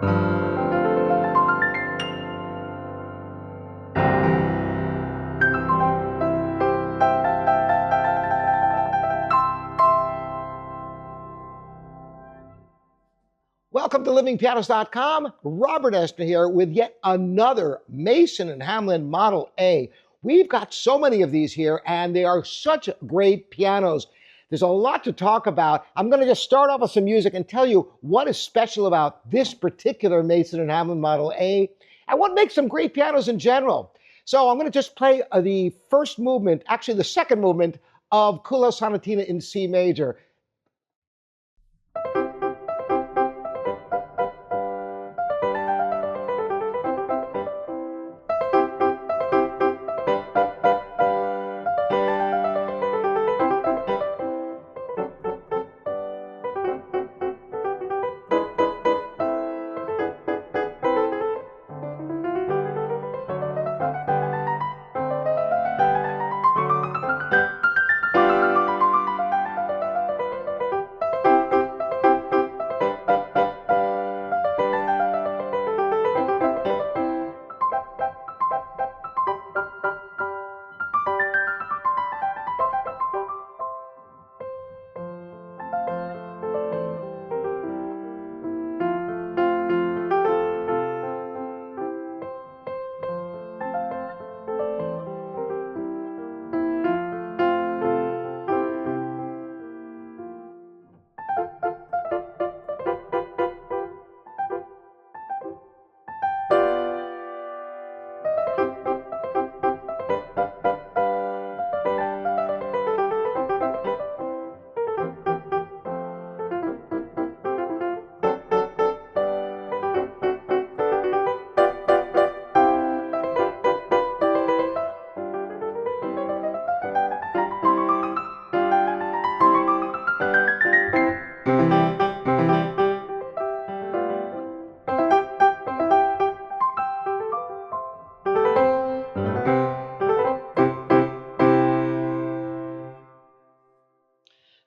Welcome to livingpianos.com. Robert Estner here with yet another Mason and Hamlin Model A. We've got so many of these here, and they are such great pianos. There's a lot to talk about. I'm going to just start off with some music and tell you what is special about this particular Mason and Hamlin Model A and what makes them great pianos in general. So I'm going to just play the first movement, actually the second movement of Kuhlo Sonatina in C major.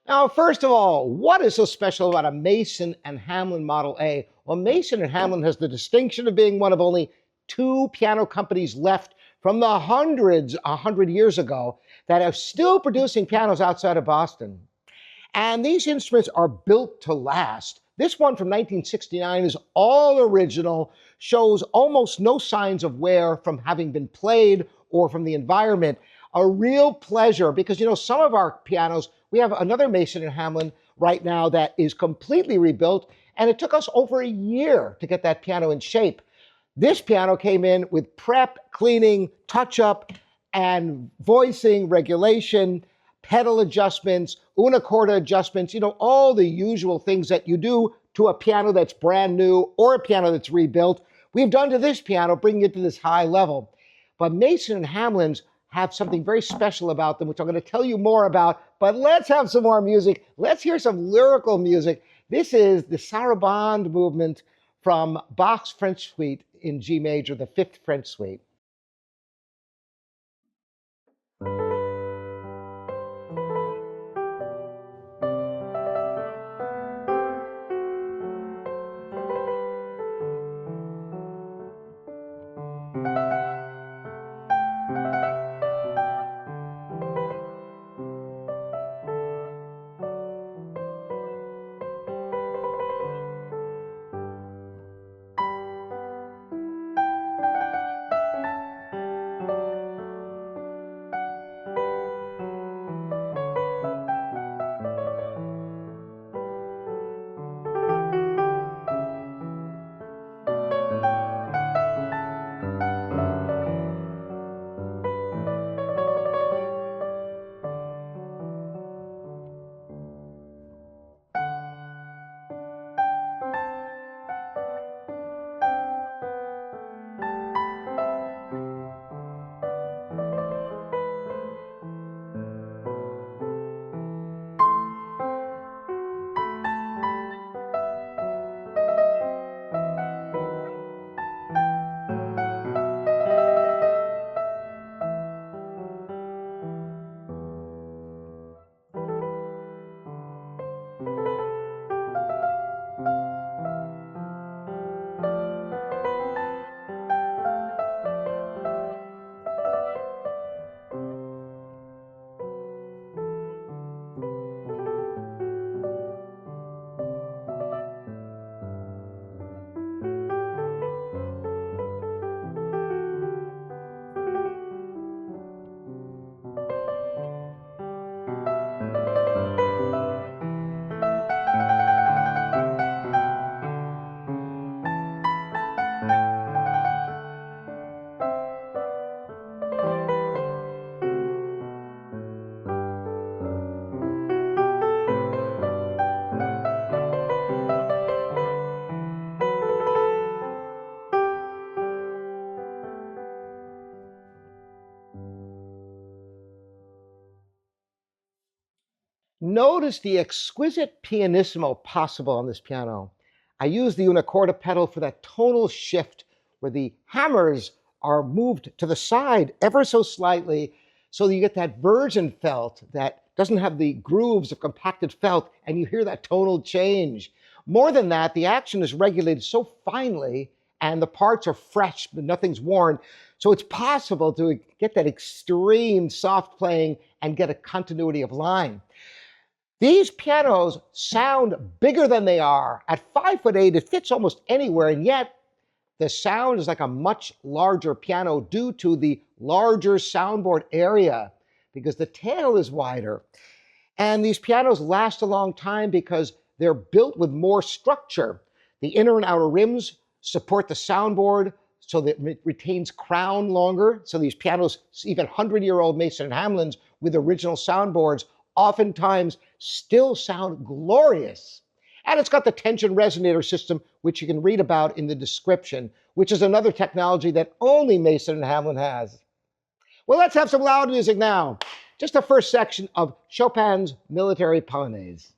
Now, first of all, what is so special about a Mason and Hamlin Model A? Well, Mason and Hamlin has the distinction of being one of only two piano companies left from the hundreds 100 years ago that are still producing pianos outside of Boston. And these instruments are built to last. This one from 1969 is all original, shows almost no signs of wear from having been played or from the environment. A real pleasure because, you know, some of our pianos, we have another Mason and Hamlin right now that is completely rebuilt, and it took us over a year to get that piano in shape. This piano came in with prep, cleaning, touch-up, and voicing, regulation, pedal adjustments, una corda adjustments, you know, all the usual things that you do to a piano that's brand new or a piano that's rebuilt. We've done to this piano, bringing it to this high level. But Mason and Hamlin's have something very special about them, which I'm going to tell you more about. But let's have some more music. Let's hear some lyrical music. This is the Sarabande movement from Bach's French Suite in G major, the Fifth French Suite. notice the exquisite pianissimo possible on this piano. I use the unicorda pedal for that tonal shift where the hammers are moved to the side ever so slightly so that you get that virgin felt that doesn't have the grooves of compacted felt, and you hear that tonal change. More than that, the action is regulated so finely and the parts are fresh, but nothing's worn. So it's possible to get that extreme soft playing and get a continuity of line. These pianos sound bigger than they are. At 5'8", it fits almost anywhere, and yet the sound is like a much larger piano due to the larger soundboard area because the tail is wider. And these pianos last a long time because they're built with more structure. The inner and outer rims support the soundboard so that it retains crown longer. So these pianos, even 100-year-old Mason Hamlins with original soundboards, oftentimes still sound glorious. And it's got the tension resonator system, which you can read about in the description, which is another technology that only Mason Hamlin has. Well, let's have some loud music now. Just the first section of Chopin's Military Polonaise.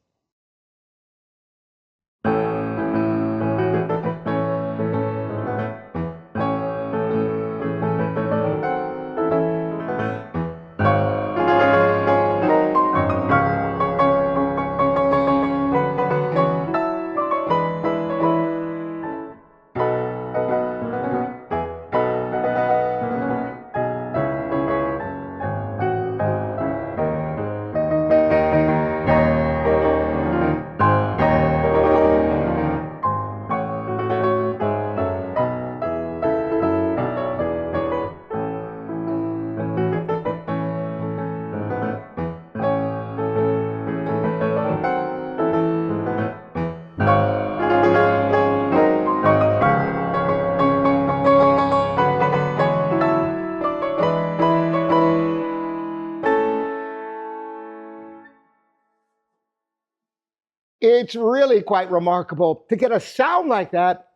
It's really quite remarkable to get a sound like that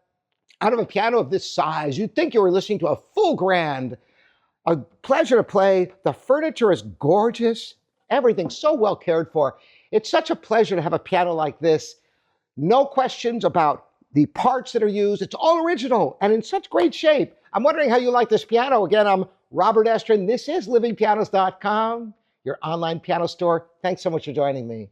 out of a piano of this size. You'd think you were listening to a full grand. A pleasure to play. The furniture is gorgeous. Everything's so well cared for. It's such a pleasure to have a piano like this. No questions about the parts that are used. It's all original and in such great shape. I'm wondering how you like this piano. Again, I'm Robert Estrin. This is livingpianos.com, your online piano store. Thanks so much for joining me.